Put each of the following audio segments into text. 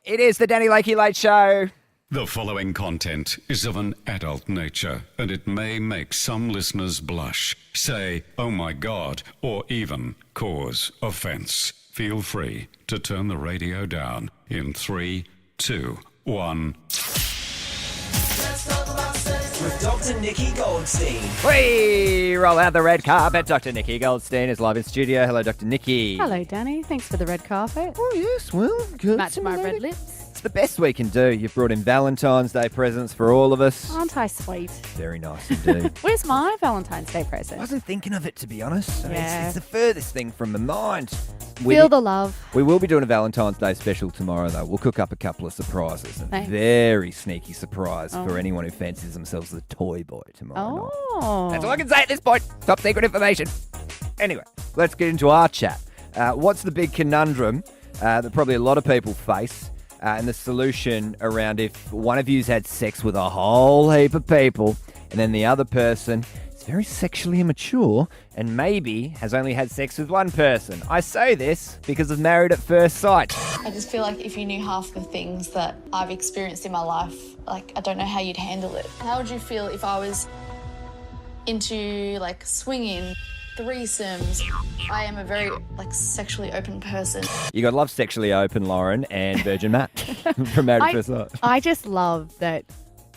It is the Danny Lakey Late Show. The following content is of an adult nature, and it may make some listeners blush, say, oh my God, or even cause offense. Feel free to turn the radio down in 3, 2, 1. Let's talk about sex with Dr. Nikki Goldstein. We roll out the red carpet. Dr. Nikki Goldstein is live in studio. Hello, Dr. Nikki. Hello, Danny. Thanks for the red carpet. Oh, yes, well, good. Match my red lips. It's the best we can do. You've brought in Valentine's Day presents for all of us. Aren't I sweet? Very nice indeed. Where's my Valentine's Day I present? wasn't thinking of it, to be honest. I mean, Yeah. it's the furthest thing from my mind. Feel the love. We will be doing a Valentine's Day special tomorrow, though. We'll cook up a couple of surprises. A Thanks. very sneaky surprise for anyone who fancies themselves the toy boy tomorrow night. Oh. That's all I can say at this point. Top secret information. Anyway, let's get into our chat. What's the big conundrum that probably a lot of people face, and the solution around if one of you's had sex with a whole heap of people and then the other person is very sexually immature and maybe has only had sex with one person? I say this because of Married at First Sight. I just feel like if you knew half the things that I've experienced in my life, like, I don't know how you'd handle it. How would you feel if I was into, like, swinging, threesomes? I am a very, like, sexually open person. You got to love Sexually Open Lauren and Virgin Matt from Married at First Sight. I just love that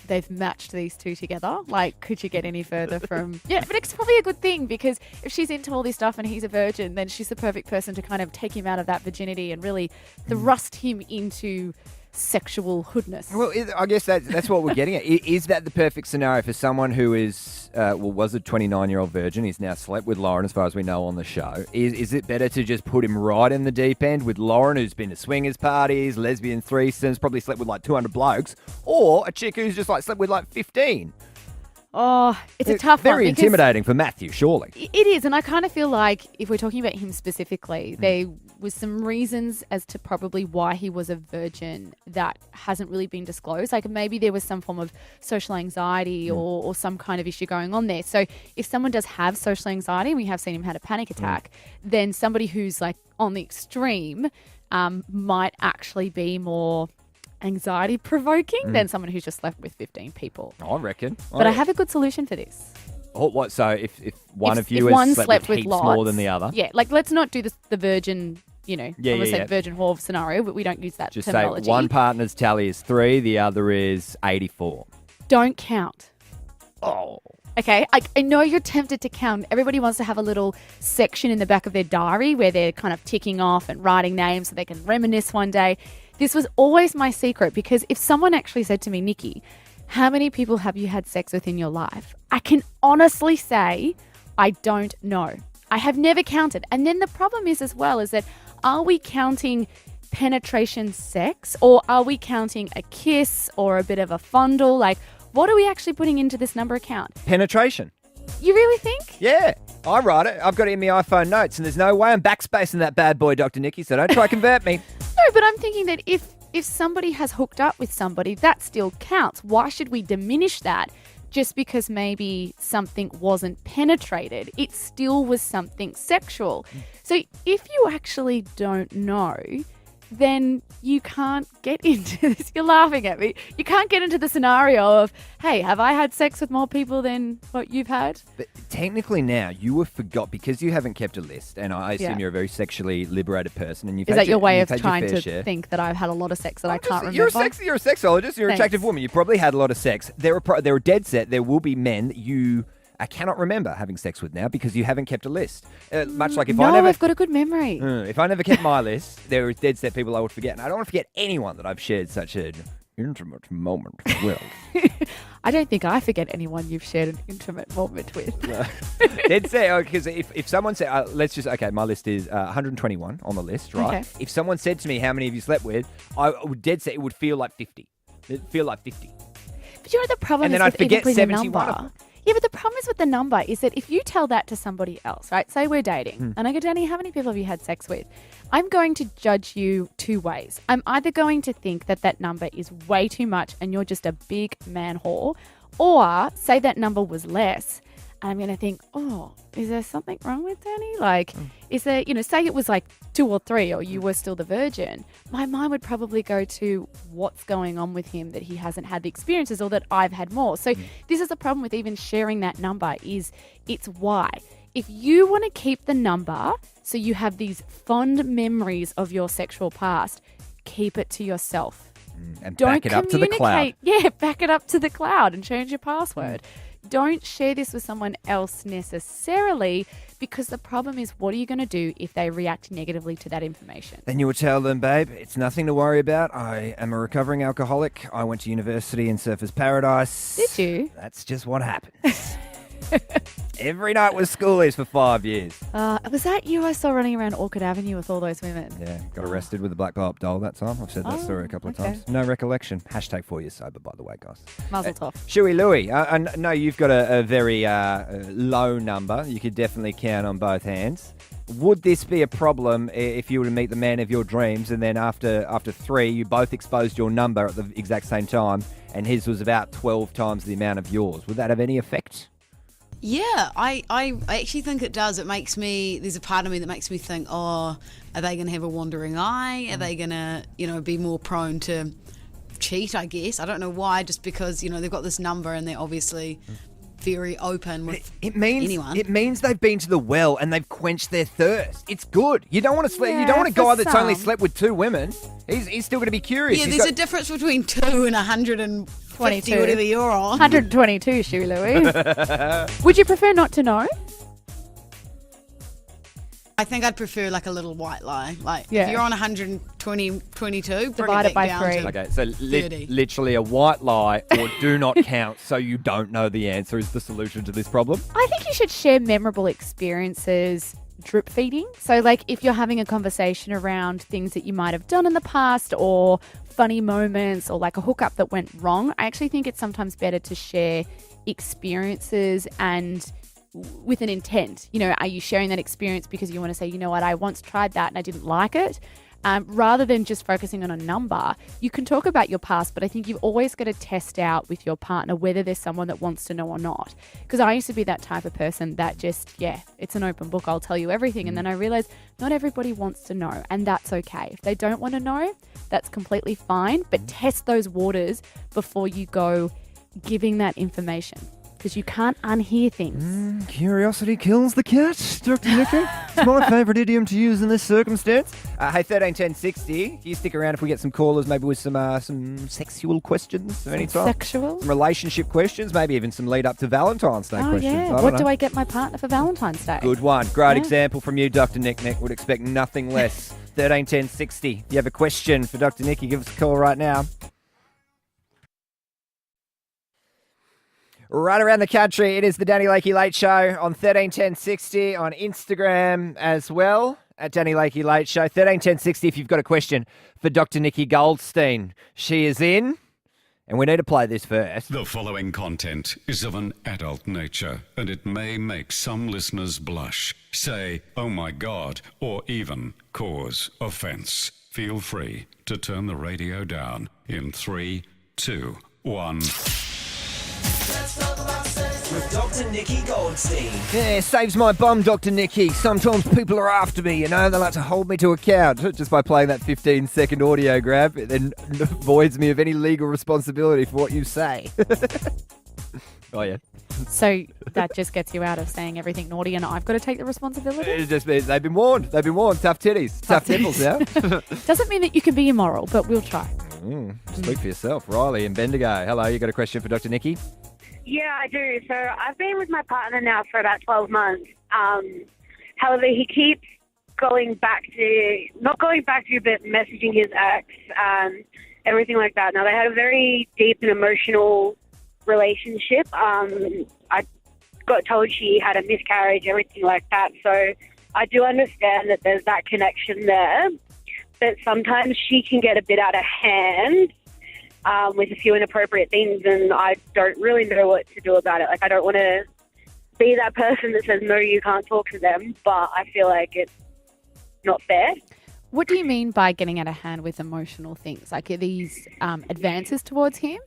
they've matched these two together. Like, could you get any further from... Yeah, but it's probably a good thing because if she's into all this stuff and he's a virgin, then she's the perfect person to kind of take him out of that virginity and really thrust him into sexual hoodness. Well, I guess that's what we're getting at. Is that the perfect scenario for someone who is, was a 29-year-old virgin? He's now slept with Lauren, as far as we know on the show. Is it better to just put him right in the deep end with Lauren, who's been to swingers parties, lesbian threesomes, probably slept with like 200 blokes, or a chick who's just like slept with like 15? Oh, it's a tough one. Very because intimidating for Matthew, surely. It is, and I kind of feel like if we're talking about him specifically, Hmm. there was some reasons as to probably why he was a virgin that hasn't really been disclosed. Like maybe there was some form of social anxiety Hmm. or some kind of issue going on there. So if someone does have social anxiety, and we have seen him had a panic Hmm. attack, then somebody who's like on the extreme might actually be more anxiety provoking than someone who's just slept with 15 people. I reckon. But I have a good solution for this. Oh, what? So if one If- of you if one has slept with heaps more lots, than the other, Yeah, like let's not do this, the virgin, I'm Yeah, going to yeah, say yeah. virgin whore scenario, but we don't use that just say terminology. one partner's tally is 3, the other is 84. Don't count. Oh. Okay, I know you're tempted to count. Everybody wants to have a little section in the back of their diary where they're kind of ticking off and writing names so they can reminisce one day. This was always my secret because if someone actually said to me, Nikki, how many people have you had sex with in your life? I can honestly say I don't know. I have never counted. And then the problem is as well is that are we counting penetration sex or are we counting a kiss or a bit of a fondle? Like, what are we actually putting into this number count? Penetration. You really think? Yeah, I write it. I've got it in my iPhone notes, and there's no way I'm backspacing that bad boy, Dr. Nikki, so don't try convert me. No, but I'm thinking that if somebody has hooked up with somebody, that still counts. Why should we diminish that just because maybe something wasn't penetrated? It still was something sexual. So if you actually don't know, then you can't get into this. You're laughing at me. You can't get into the scenario of, hey, have I had sex with more people than what you've had? But technically now, you have forgot, because you haven't kept a list, and I assume Yeah. you're a very sexually liberated person, and you've Is had that your way you've of had your trying fair to share. think that I've had a lot of sex that I can't remember? You're a sexologist. You're an Thanks. attractive woman. You probably had a lot of sex. They're dead set. There will be men that you cannot remember having sex with now because you haven't kept a list. Much like if no, I never I've got a good memory. if I never kept my list, there are dead set people I would forget, and I don't want to forget anyone that I've shared such an intimate moment with. I don't think I forget anyone you've shared an intimate moment with. Dead set, because if someone said, my list is 121 on the list, right? Okay. If someone said to me, how many have you slept with, I would dead set, it would feel like 50. It'd feel like 50. But you know the problem And is then I'd with even forget putting a 71 of number. them. Yeah, but the problem is with the number is that if you tell that to somebody else, right? Say we're dating, and I go, Danny, how many people have you had sex with? I'm going to judge you two ways. I'm either going to think that that number is way too much and you're just a big man whore, or say that number was less, And I'm going to think, oh, is there something wrong with Danny? Like, is there, say it was like 2 or 3 or you were still the virgin. My mind would probably go to what's going on with him that he hasn't had the experiences or that I've had more. So this is the problem with even sharing that number is it's why. If you want to keep the number so you have these fond memories of your sexual past, keep it to yourself. And Don't back it up to the cloud. Yeah, back it up to the cloud and change your password. Don't share this with someone else necessarily because the problem is what are you going to do if they react negatively to that information? Then you would tell them, babe, it's nothing to worry about. I am a recovering alcoholic. I went to university in Surfers Paradise. Did you? That's just what happens. Every night was schoolies for 5 years. Was that you I saw running around Orchard Avenue with all those women? Yeah, got arrested with a black blow-up doll that time. I've said that story a couple of times. No recollection. Hashtag 4 years sober, by the way, guys. Muzzle tough. Shuey Louie, I know you've got a very low number. You could definitely count on both hands. Would this be a problem if you were to meet the man of your dreams and then after 3, you both exposed your number at the exact same time and his was about 12 times the amount of yours? Would that have any effect? Yeah, I actually think it does. It makes me, there's a part of me that makes me think, oh, are they going to have a wandering eye? Are they going to, be more prone to cheat, I guess? I don't know why, just because, they've got this number and they're obviously very open with anyone. It means they've been to the well and they've quenched their thirst. It's good. You don't want to sleep. You don't want a guy that's only slept with 2 women. He's still going to be curious. Yeah, there's a difference between 2 and 150, whatever you're on. 122, Shuey Louie. Would you prefer not to know? I think I'd prefer like a little white lie. Like Yeah. if you're on 120, 22, Divide it by down 3. to Okay, so 30. literally a white lie or do not count so you don't know the answer is the solution to this problem. I think you should share memorable experiences drip feeding. So like if you're having a conversation around things that you might have done in the past or funny moments or like a hookup that went wrong, I actually think it's sometimes better to share experiences and with an intent. Are you sharing that experience because you want to say, you know what, I once tried that and I didn't like it? Rather than just focusing on a number, you can talk about your past, but I think you've always got to test out with your partner whether there's someone that wants to know or not. Because I used to be that type of person that just, it's an open book, I'll tell you everything. And then I realized not everybody wants to know, and that's okay. If they don't want to know, that's completely fine, but test those waters before you go giving that information. Because you can't unhear things. Curiosity kills the cat, Dr. Nicky. It's my favourite idiom to use in this circumstance. Hey, 131060, you stick around if we get some callers, maybe with some sexual questions of any type. Sexual? Some relationship questions, maybe even some lead up to Valentine's Day questions. Yeah. What do I get my partner for Valentine's Day? Good one. Great example from you, Dr. Nick. Would expect nothing less. 131060. If you have a question for Dr. Nicky, give us a call right now. Right around the country, it is the Danny Lakey Late Show on 131060 on Instagram as well at Danny Lakey Late Show. 131060 if you've got a question for Dr. Nicky Goldstein. She is in, and we need to play this first. The following content is of an adult nature, and it may make some listeners blush, say, oh my God, or even cause offence. Feel free to turn the radio down in 3, 2, 1. Let's talk about sex with Dr. Nicky Goldstein. Yeah, saves my bum, Dr. Nicky. Sometimes people are after me, They like to hold me to account just by playing that 15-second audio grab. It then voids me of any legal responsibility for what you say. Oh, yeah. So that just gets you out of saying everything naughty and I've got to take the responsibility? It just means they've been warned. Tough titties. Tough nipples now. Doesn't mean that you can be immoral, but we'll try. Speak for yourself. Riley in Bendigo. Hello, you got a question for Dr. Nicky? Yeah, I do. So I've been with my partner now for about 12 months. However, he keeps not going back to, but messaging his ex, everything like that. Now, they had a very deep and emotional relationship. I got told she had a miscarriage, everything like that. So I do understand that there's that connection there. But sometimes she can get a bit out of hand with a few inappropriate things, and I don't really know what to do about it. Like, I don't want to be that person that says, no, you can't talk to them, but I feel like it's not fair. What do you mean by getting out of hand with emotional things? Like, are these advances towards him?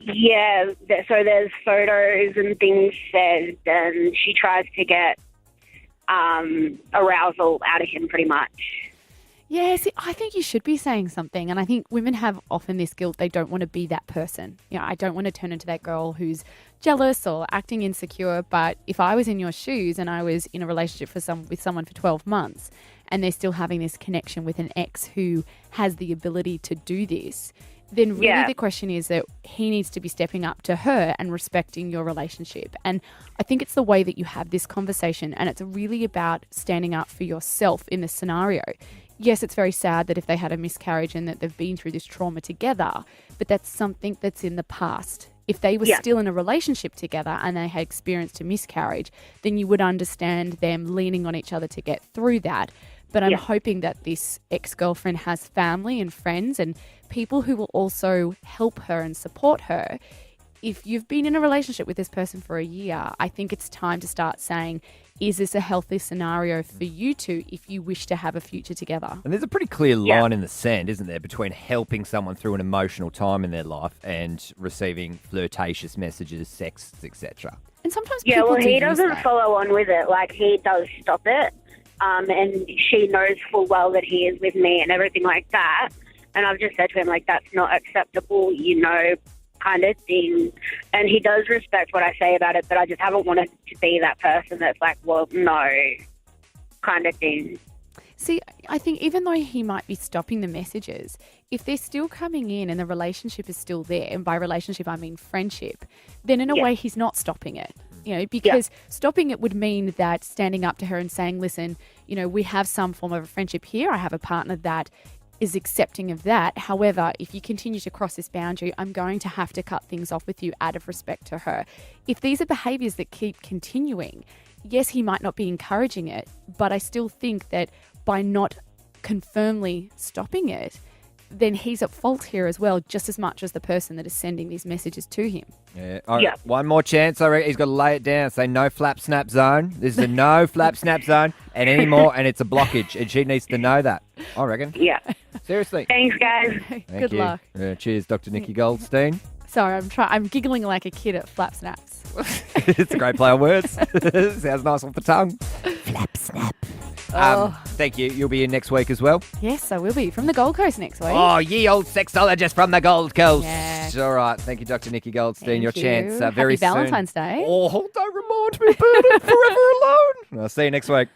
Yeah, so there's photos and things said, and she tries to get arousal out of him pretty much. Yeah, see, I think you should be saying something. And I think women have often this guilt. They don't want to be that person. You know, I don't want to turn into that girl who's jealous or acting insecure. But if I was in your shoes and I was in a relationship with someone for 12 months and they're still having this connection with an ex who has the ability to do this, then really the question is that he needs to be stepping up to her and respecting your relationship. And I think it's the way that you have this conversation, and it's really about standing up for yourself in this scenario. Yes, it's very sad that if they had a miscarriage and that they've been through this trauma together, but that's something that's in the past. If they were still in a relationship together and they had experienced a miscarriage, then you would understand them leaning on each other to get through that. But I'm hoping that this ex-girlfriend has family and friends and people who will also help her and support her. If you've been in a relationship with this person for a year, I think it's time to start saying, is this a healthy scenario for you two if you wish to have a future together? And there's a pretty clear line in the sand, isn't there, between helping someone through an emotional time in their life and receiving flirtatious messages, texts, etc. And sometimes Yeah, people well, do he use doesn't that. follow on with it. Like, he does stop it. And she knows full well that he is with me and everything like that. And I've just said to him, like, that's not acceptable, you know, kind of thing. And he does respect what I say about it, but I just haven't wanted to be that person that's like, well, no, kind of thing. See, I think even though he might be stopping the messages, if they're still coming in and the relationship is still there, and by relationship I mean friendship, then in a way he's not stopping it. You know, because stopping it would mean that standing up to her and saying, listen, you know, we have some form of a friendship here. I have a partner that is accepting of that. However, if you continue to cross this boundary, I'm going to have to cut things off with you out of respect to her. If these are behaviours that keep continuing, yes, he might not be encouraging it, but I still think that by not confirmly stopping it, then he's at fault here as well, just as much as the person that is sending these messages to him. Yeah. One more chance. I reckon he's got to lay it down. Say no flap snap zone. This is a no flap snap zone and anymore, and it's a blockage, and she needs to know that. I reckon. Yeah. Seriously. Thanks, guys. Thank Good you. luck. Cheers, Dr. Nikki Goldstein. Sorry, I'm giggling like a kid at flap snaps. It's a great play on words. Sounds nice off the tongue. Flap snap. Thank you. You'll be in next week as well. Yes, I will be from the Gold Coast next week. Oh, ye old sexologist from the Gold Coast. Yeah. All right. Thank you, Dr. Nikki Goldstein. Thank Your you. chance Happy very soon. Valentine's Day. Oh, don't remind me, bird. I'm forever alone. I'll see you next week.